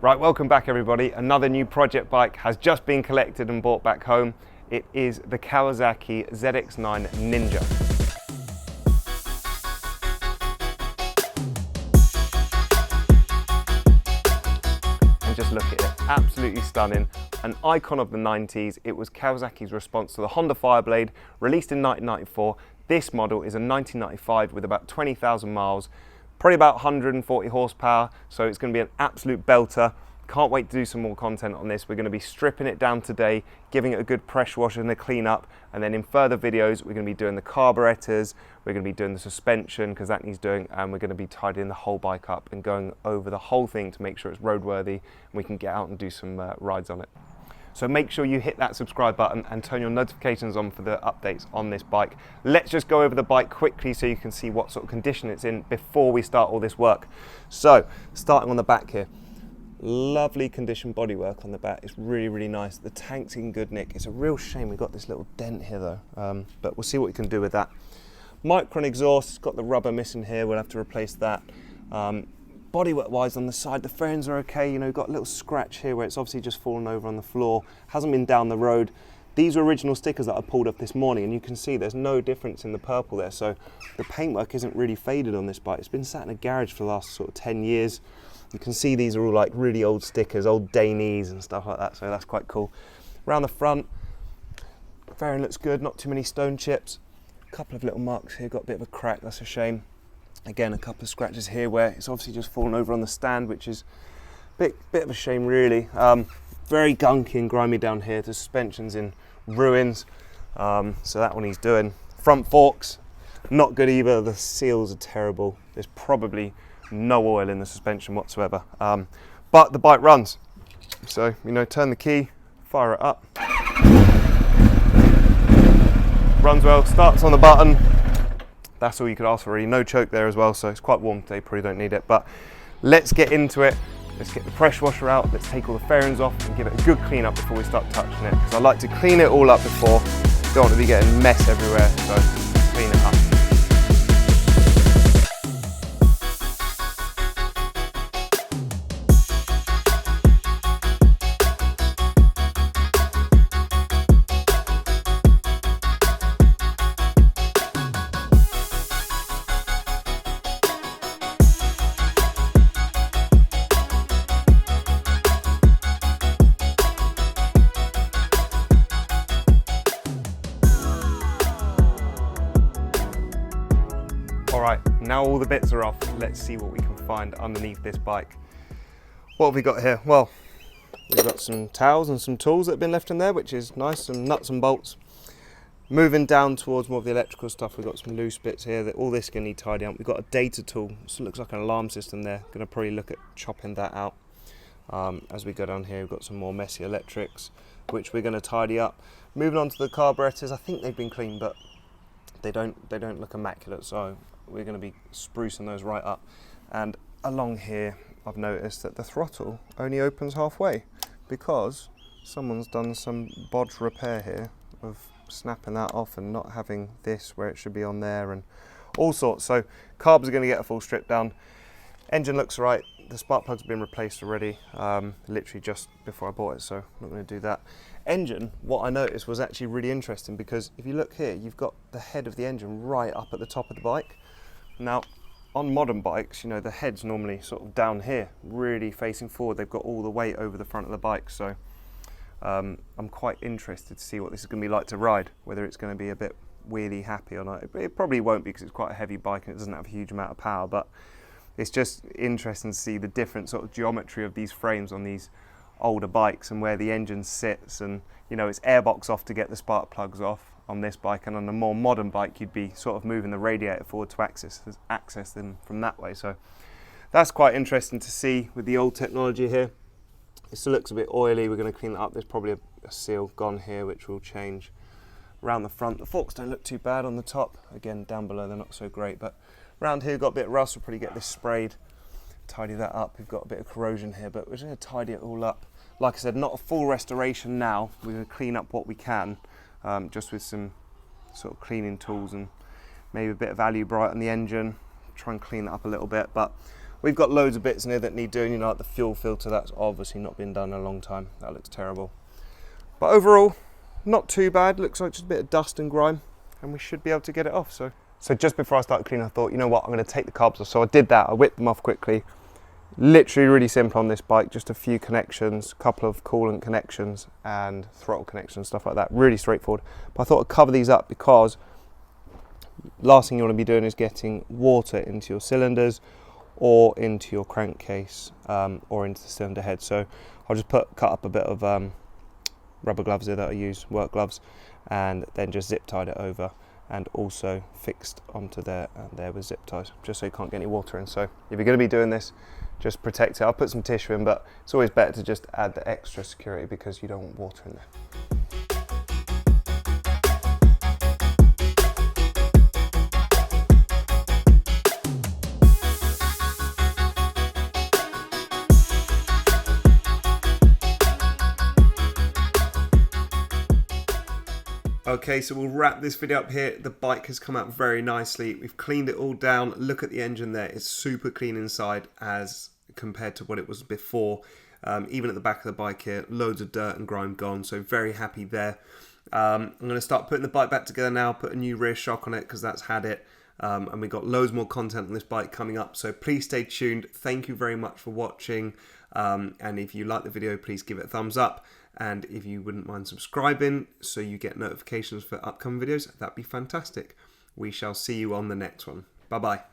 Right, welcome back everybody. Another new project bike has just been collected and brought back home. It is the Kawasaki ZX9 Ninja. And just look at it, absolutely stunning. An icon of the 90s, it was Kawasaki's response to the Honda Fireblade, released in 1994. This model is a 1995 with about 20,000 miles. Probably about 140 horsepower, so it's going to be an absolute belter. Can't wait to do some more content on this. We're going to be stripping it down today, giving it a good pressure wash and a clean up, and then in further videos we're going to be doing the carburetors, we're going to be doing the suspension because that needs doing, and we're going to be tidying the whole bike up and going over the whole thing to make sure it's roadworthy and we can get out and do some rides on it. So make sure you hit that subscribe button and turn your notifications on for the updates on this bike. Let's just go over the bike quickly so you can see what sort of condition it's in before we start all this work. So, starting on the back here. Lovely condition bodywork on the back. It's really, really nice. The tank's in good nick. It's a real shame we've got this little dent here though, but we'll see what we can do with that. Micron exhaust, it's got the rubber missing here. We'll have to replace that. Bodywork wise on the side, the fairings are okay. You know, got a little scratch here where it's obviously just fallen over on the floor. Hasn't been down the road. These are original stickers that I pulled up this morning, and you can see there's no difference in the purple there. So the paintwork isn't really faded on this bike. It's been sat in a garage for the last sort of 10 years. You can see these are all like really old stickers, old Danes and stuff like that. So that's quite cool. Around the front, fairing looks good. Not too many stone chips. A couple of little marks here. Got a bit of a crack. That's a shame. Again, a couple of scratches here where it's obviously just fallen over on the stand, which is a bit of a shame really. Very gunky and grimy down here. The suspension's in ruins, so that one he's doing. Front forks, not good either. The seals are terrible. There's probably no oil in the suspension whatsoever. But the bike runs. So, you know, turn the key, fire it up. Runs well, starts on the button. That's all you could ask for really. No choke there as well, so it's quite warm today, probably don't need it. But let's get into it. Let's get the pressure washer out. Let's take all the fairings off and give it a good clean up before we start touching it. Because I like to clean it all up before. Don't want to be getting mess everywhere, so clean it up. Alright, now all the bits are off, let's see what we can find underneath this bike. What have we got here? Well, we've got some towels and some tools that have been left in there, which is nice, some nuts and bolts. Moving down towards more of the electrical stuff, we've got some loose bits here, that all this is going to need tidying up. We've got a data tool, so it looks like an alarm system there. Going to probably look at chopping that out. As we go down here, we've got some more messy electrics, which we're going to tidy up. Moving on to the carburetors, I think they've been cleaned, but they don't look immaculate, so we're going to be sprucing those right up. And along here I've noticed that the throttle only opens halfway because someone's done some bodge repair here of snapping that off and not having this where it should be on there and all sorts. So carbs are going to get a full strip down. Engine looks right. The spark plug's been replaced already, literally just before I bought it, so I'm not going to do that. Engine, what I noticed was actually really interesting because if you look here, you've got the head of the engine right up at the top of the bike. Now, on modern bikes, you know, the head's normally sort of down here, really facing forward. They've got all the weight over the front of the bike, so I'm quite interested to see what this is going to be like to ride, whether it's going to be a bit wheelie happy or not. It probably won't be because it's quite a heavy bike and it doesn't have a huge amount of power, but it's just interesting to see the different sort of geometry of these frames on these older bikes and where the engine sits, and you know, it's airbox off to get the spark plugs off on this bike, and on a more modern bike you'd be sort of moving the radiator forward to access them from that way. So that's quite interesting to see with the old technology here. It still looks a bit oily. We're going to clean that up. There's probably a seal gone here which will change. Around the front, the forks don't look too bad. On the top, again down below they're not so great, but around here we've got a bit of rust. We'll probably get this sprayed, tidy that up. We've got a bit of corrosion here, but we're just going to tidy it all up. Like I said, not a full restoration now. We're going to clean up what we can, just with some sort of cleaning tools and maybe a bit of Alu Bright on the engine, try and clean it up a little bit. But We've got loads of bits in here that need doing, you know, like the fuel filter, that's obviously not been done in a long time. That looks terrible. But overall, not too bad. Looks like just a bit of dust and grime, and we should be able to get it off. So just before I started cleaning, I thought, you know what, I'm going to take the carbs off. So I did that. I whipped them off quickly. Literally really simple on this bike, just a few connections, a couple of coolant connections and throttle connections, stuff like that. Really straightforward. But I thought I'd cover these up because last thing you want to be doing is getting water into your cylinders or into your crankcase or into the cylinder head. So I'll just cut up a bit of rubber gloves here that I use, work gloves, and then just zip tied it over, and also fixed onto there and there with zip ties, just so you can't get any water in. So if you're going to be doing this, just protect it. I'll put some tissue in, but it's always better to just add the extra security because you don't want water in there. Okay, so we'll wrap this video up here. The bike has come out very nicely. We've cleaned it all down. Look at the engine there. It's super clean inside as compared to what it was before. Even at the back of the bike here, loads of dirt and grime gone, so very happy there. I'm going to start putting the bike back together now, put a new rear shock on it because that's had it. And we've got loads more content on this bike coming up, so please stay tuned. Thank you very much for watching. And if you like the video, please give it a thumbs up. And if you wouldn't mind subscribing so you get notifications for upcoming videos, that'd be fantastic. We shall see you on the next one. Bye-bye.